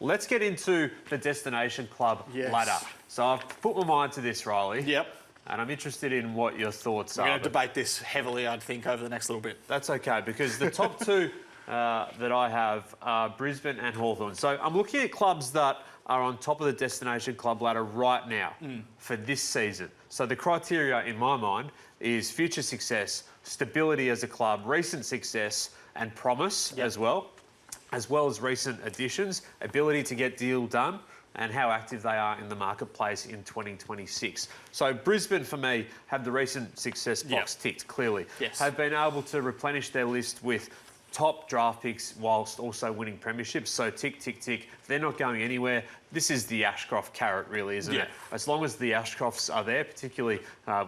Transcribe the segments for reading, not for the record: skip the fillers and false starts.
let's get into the Destination Club ladder. So I've put my mind to this, Riley. Yep. And I'm interested in what your thoughts are. We're going to debate this heavily, I think, over the next little bit. That's okay, because the top two that I have are Brisbane and Hawthorn. So I'm looking at clubs that are on top of the Destination Club ladder right now for this season. So the criteria in my mind is future success, stability as a club, recent success and promise as well as recent additions, ability to get deal done, and how active they are in the marketplace in 2026. So Brisbane, for me, have the recent success box ticked clearly. Have been able to replenish their list with top draft picks whilst also winning premierships. So tick, tick, tick. They're not going anywhere. This is the Ashcroft carrot, really, isn't it? As long as the Ashcrofts are there, particularly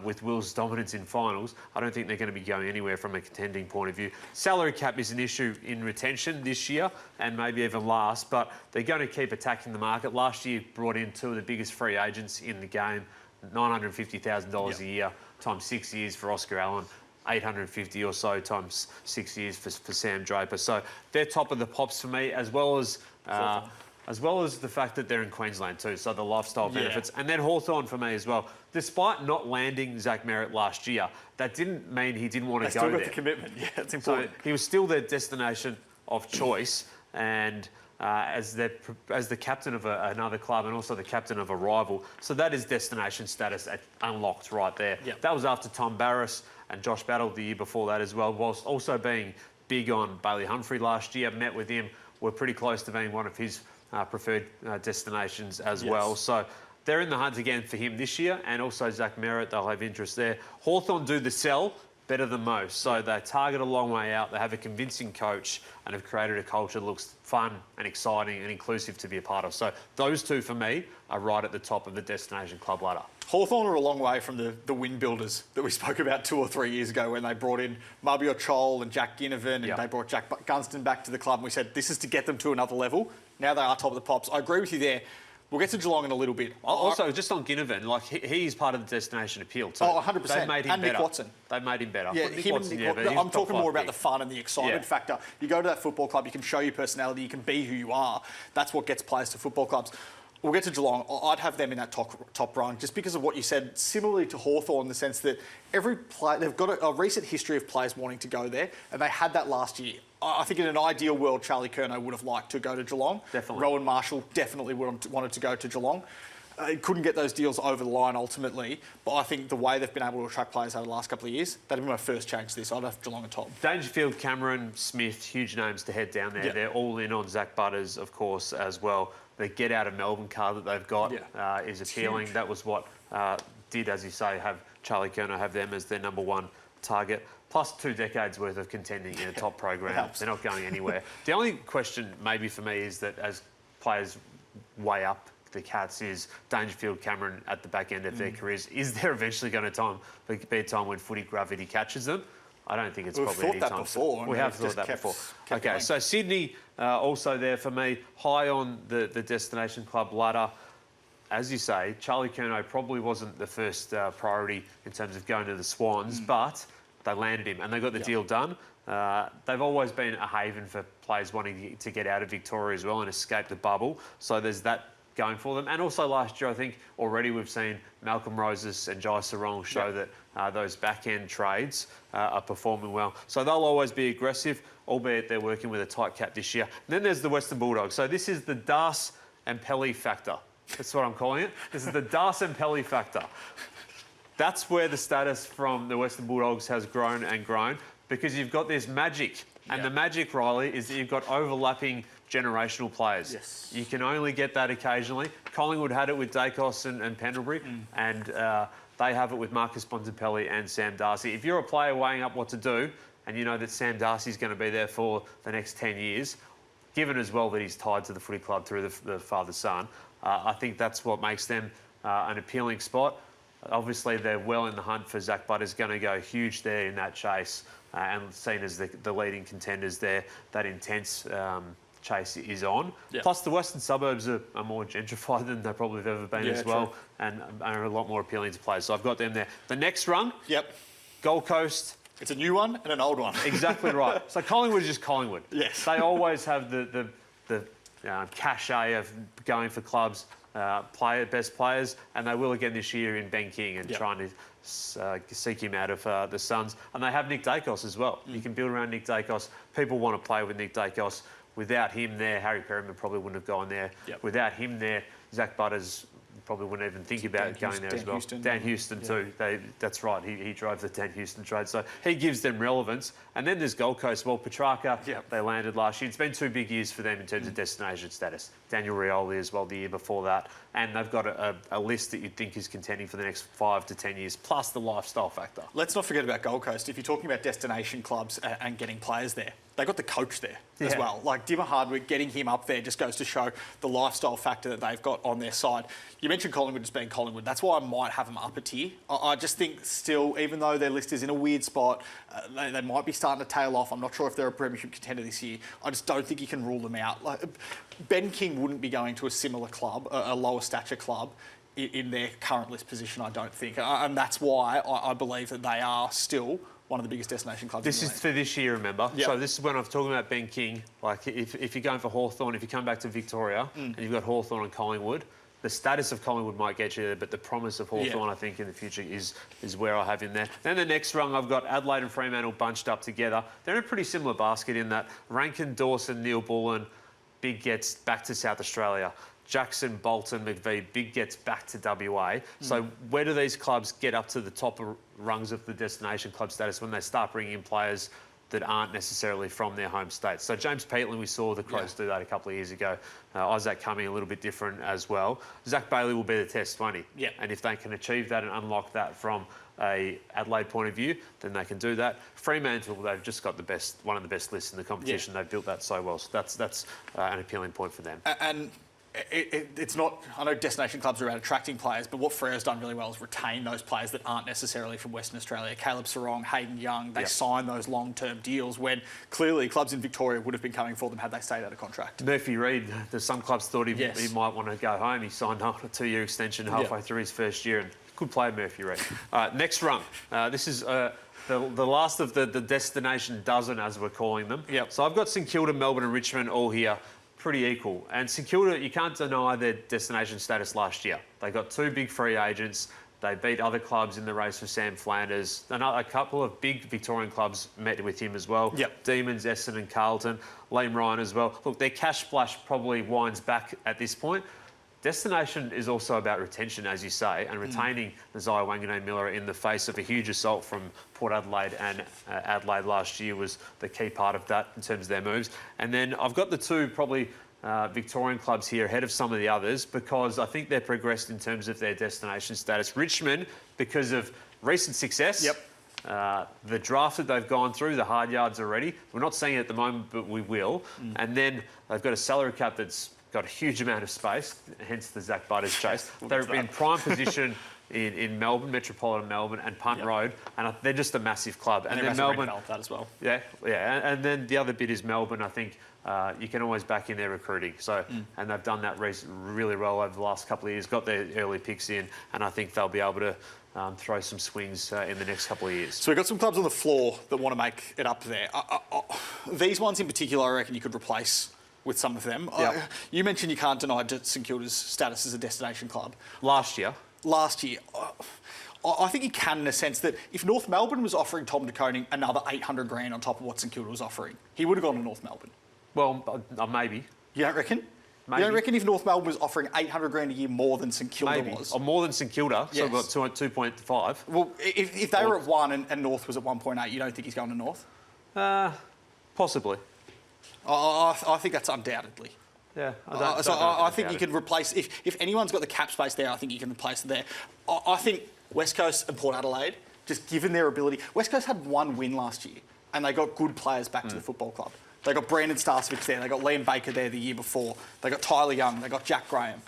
with Will's dominance in finals, I don't think they're going to be going anywhere from a contending point of view. Salary cap is an issue in retention this year and maybe even last, but they're going to keep attacking the market. Last year brought in two of the biggest free agents in the game, $950,000 a year, times 6 years for Oscar Allen. 850 or so times 6 years for Sam Draper. So they're top of the pops for me, as well as the fact that they're in Queensland too, so the lifestyle benefits. And then Hawthorn for me as well. Despite not landing Zach Merritt last year, that didn't mean he didn't want to go there. They still got the commitment. Yeah, it's important. So he was still their destination of choice, and as the captain of another club and also the captain of a rival. So that is destination status unlocked right there. That was after Tom Barras and Josh Battle the year before that as well, whilst also being big on Bailey Humphrey last year. Met with him. We're pretty close to being one of his preferred destinations as well. So they're in the hunt again for him this year, and also Zach Merritt, they'll have interest there. Hawthorn do the sell better than most. So they target a long way out. They have a convincing coach and have created a culture that looks fun and exciting and inclusive to be a part of. So those two, for me, are right at the top of the Destination Club ladder. Hawthorn are a long way from the win builders that we spoke about 2 or 3 years ago when they brought in Mabior Chol and Jack Ginnivan and they brought Jack Gunston back to the club, and we said this is to get them to another level. Now they are top of the pops. I agree with you there. We'll get to Geelong in a little bit. Also, just on Ginnivan, like he's part of the destination appeal too. Oh, 100%. They made him and better. Nick Watson. They made him better. Yeah, Nick Watson, I'm talking more about the fun and the excitement factor. You go to that football club, you can show your personality, you can be who you are. That's what gets players to football clubs. We'll get to Geelong. I'd have them in that top run just because of what you said, similarly to Hawthorn, in the sense that every player, they've got a recent history of players wanting to go there, and they had that last year. I think in an ideal world, Charlie Curnow would have liked to go to Geelong. Definitely. Rowan Marshall definitely wanted to go to Geelong. He couldn't get those deals over the line ultimately, but I think the way they've been able to attract players over the last couple of years, that'd be my first change to this. I'd have Geelong on top. Dangerfield, Cameron, Smith, huge names to head down there. They're all in on Zach Butters, of course, as well. The get out of Melbourne card that they've got is appealing. That was what did, as you say, have Charlie Curnow have them as their number one target. Plus 2 decades worth of contending in a top program. They're not going anywhere. The only question maybe for me is that as players weigh up the Cats is Dangerfield, Cameron at the back end of their careers. Is there eventually going to be a time when footy gravity catches them? I don't think it's probably any time. We have thought that before. Okay, so Sydney also there for me, high on the Destination Club ladder. As you say, Charlie Curnow probably wasn't the first priority in terms of going to the Swans, but they landed him and they got the deal done. They've always been a haven for players wanting to get out of Victoria as well and escape the bubble. So there's that going for them. And also last year, I think already we've seen Malcolm Roses and Jai Sarong show that those back-end trades are performing well. So they'll always be aggressive, albeit they're working with a tight cap this year. And then there's the Western Bulldogs. So this is the Das and Pelly factor. That's what I'm calling it. This is the Das and Pelly factor. That's where the status from the Western Bulldogs has grown and grown, because you've got this magic. And the magic, Riley, is that you've got overlapping generational players. Yes. You can only get that occasionally. Collingwood had it with Dacos and Pendlebury, and they have it with Marcus Bontempelli and Sam Darcy. If you're a player weighing up what to do, and you know that Sam Darcy's going to be there for the next 10 years, given as well that he's tied to the footy club through the father-son, I think that's what makes them an appealing spot. Obviously, they're well in the hunt for Zach Butters, going to go huge there in that chase, and seen as the leading contenders there. That intense chase is on. Plus, the western suburbs are more gentrified than they probably have ever been as well, and are a lot more appealing to players. So I've got them there. The next rung, Gold Coast. It's a new one and an old one. Exactly right. So Collingwood is just Collingwood. Yes. They always have the cachet of going for clubs, best players, and they will again this year in Ben King and trying to seek him out of the Suns. And they have Nick Dacos as well. You can build around Nick Dacos. People want to play with Nick Dacos. Without him there, Harry Perryman probably wouldn't have gone there. Without him there, Zach Butters probably wouldn't even think about going there as well. Dan Houston too. That's right. He drove the Dan Houston trade. So he gives them relevance. And then there's Gold Coast. Well, Petrarca, they landed last year. It's been 2 big years for them in terms of destination status. Daniel Rioli as well the year before that. And they've got a list that you'd think is contending for the next 5 to 10 years, plus the lifestyle factor. Let's not forget about Gold Coast. If you're talking about destination clubs and getting players there, they got the coach there as well. Like Dimmer Hardwick, getting him up there just goes to show the lifestyle factor that they've got on their side. You mentioned Collingwood as being Collingwood. That's why I might have them up a tier. I just think still, even though their list is in a weird spot, they might be starting to tail off. I'm not sure if they're a premiership contender this year. I just don't think you can rule them out. Like, Ben King wouldn't be going to a similar club, a lower stature club, in their current list position, I don't think. And that's why I believe that they are still one of the biggest destination clubs This in the is for this year, remember? Yep. So this is when I'm talking about Ben King. Like, if you're going for Hawthorn, if you come back to Victoria and you've got Hawthorn and Collingwood, the status of Collingwood might get you there, but the promise of Hawthorn, I think, in the future is where I have in there. Then the next rung, I've got Adelaide and Fremantle bunched up together. They're in a pretty similar basket in that Rankin, Dawson, Neil Bullen, big gets back to South Australia. Jackson, Bolton, McVeigh, big gets back to WA. So where do these clubs get up to the top rungs of the destination club status when they start bringing in players that aren't necessarily from their home states? So James Peatland, we saw the Crows do that a couple of years ago. Isaac Cumming, a little bit different as well. Zach Bailey will be the test, won't he? Yeah. And if they can achieve that and unlock that from a Adelaide point of view, then they can do that. Fremantle, they've just got one of the best lists in the competition. They've built that so well. So that's an appealing point for them. And it's not, I know destination clubs are about attracting players, but what Frere's done really well is retain those players that aren't necessarily from Western Australia. Caleb Sarong, Hayden Young, they sign those long-term deals when clearly clubs in Victoria would have been coming for them had they stayed out of contract. Murphy Reid, some clubs thought he might want to go home. He signed on a 2-year extension halfway through his first year, and good player, Murphy Reid. Next rung. This is the last of the destination dozen, as we're calling them. So I've got St Kilda, Melbourne and Richmond all here. Pretty equal. And St Kilda, you can't deny their destination status last year. They got 2 big free agents. They beat other clubs in the race for Sam Flanders. A couple of big Victorian clubs met with him as well. Demons, Essendon, Carlton, Liam Ryan as well. Look, their cash splash probably winds back at this point. Destination is also about retention, as you say, and retaining Nazai Wanganeen-Miller in the face of a huge assault from Port Adelaide and Adelaide last year was the key part of that in terms of their moves. And then I've got the 2 probably Victorian clubs here ahead of some of the others because I think they're progressed in terms of their destination status. Richmond, because of recent success. The draft that they've gone through, the hard yards already. We're not seeing it at the moment, but we will. And then they've got a salary cap that's got a huge amount of space, hence the Zach Butters chase. They're in prime position in Melbourne, metropolitan Melbourne and Punt Road, and they're just a massive club. And then Melbourne that as well. And then the other bit is Melbourne. I think you can always back in their recruiting. So, and they've done that really well over the last couple of years. Got their early picks in, and I think they'll be able to throw some swings in the next couple of years. So we've got some clubs on the floor that want to make it up there. These ones in particular, I reckon you could replace with some of them. You mentioned you can't deny St Kilda's status as a destination club. Last year, I think you can in a sense that if North Melbourne was offering Tom de Koning another 800 grand on top of what St Kilda was offering, he would have gone to North Melbourne. Well, maybe. You don't reckon? Maybe. You don't reckon if North Melbourne was offering 800 grand a year more than St Kilda was? Or more than St Kilda, so we've got 2.5. Well, if they were at 1 and North was at 1.8, you don't think he's going to North? Possibly. I think that's undoubtedly. Yeah. I think you could replace... If anyone's got the cap space there, I think you can replace it there. I think West Coast and Port Adelaide, just given their ability... West Coast had 1 win last year, and they got good players back to the football club. They got Brandon Starcevic there. They got Liam Baker there the year before. They got Tyler Young. They got Jack Graham.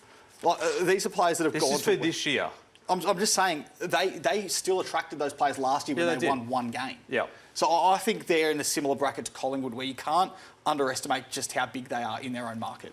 These are players that have gone... This is for this year. I'm just saying, they still attracted those players last year when they won 1 game. So I think they're in a similar bracket to Collingwood where you can't underestimate just how big they are in their own market.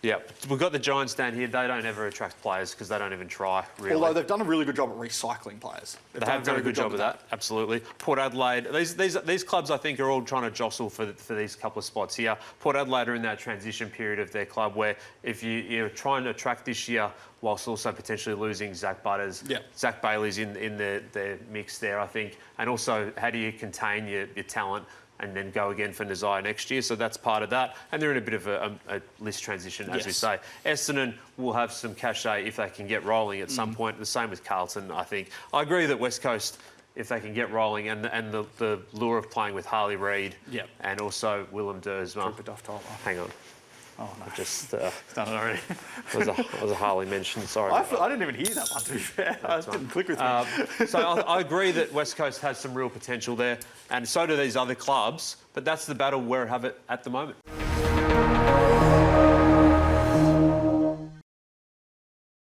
Yeah, we've got the Giants down here. They don't ever attract players because they don't even try, really. Although they've done a really good job at recycling players. They have done a good job of that, absolutely. Port Adelaide, these clubs, I think, are all trying to jostle for these couple of spots here. Port Adelaide are in that transition period of their club where if you're trying to attract this year whilst also potentially losing Zach Butters, Zach Bailey's in their mix there, I think. And also, how do you contain your talent and then go again for Nazai next year? So that's part of that. And they're in a bit of a list transition, as we say. Essendon will have some cachet if they can get rolling at some point. The same with Carlton, I think. I agree that West Coast, if they can get rolling, and the lure of playing with Harley Reid and also Willem Dersma. Hang on. Oh, no. Just done it already. was a Harley mention, sorry. I didn't even hear that one, to be fair. It didn't click with me. So I agree that West Coast has some real potential there, and so do these other clubs, but that's the battle we have it at the moment.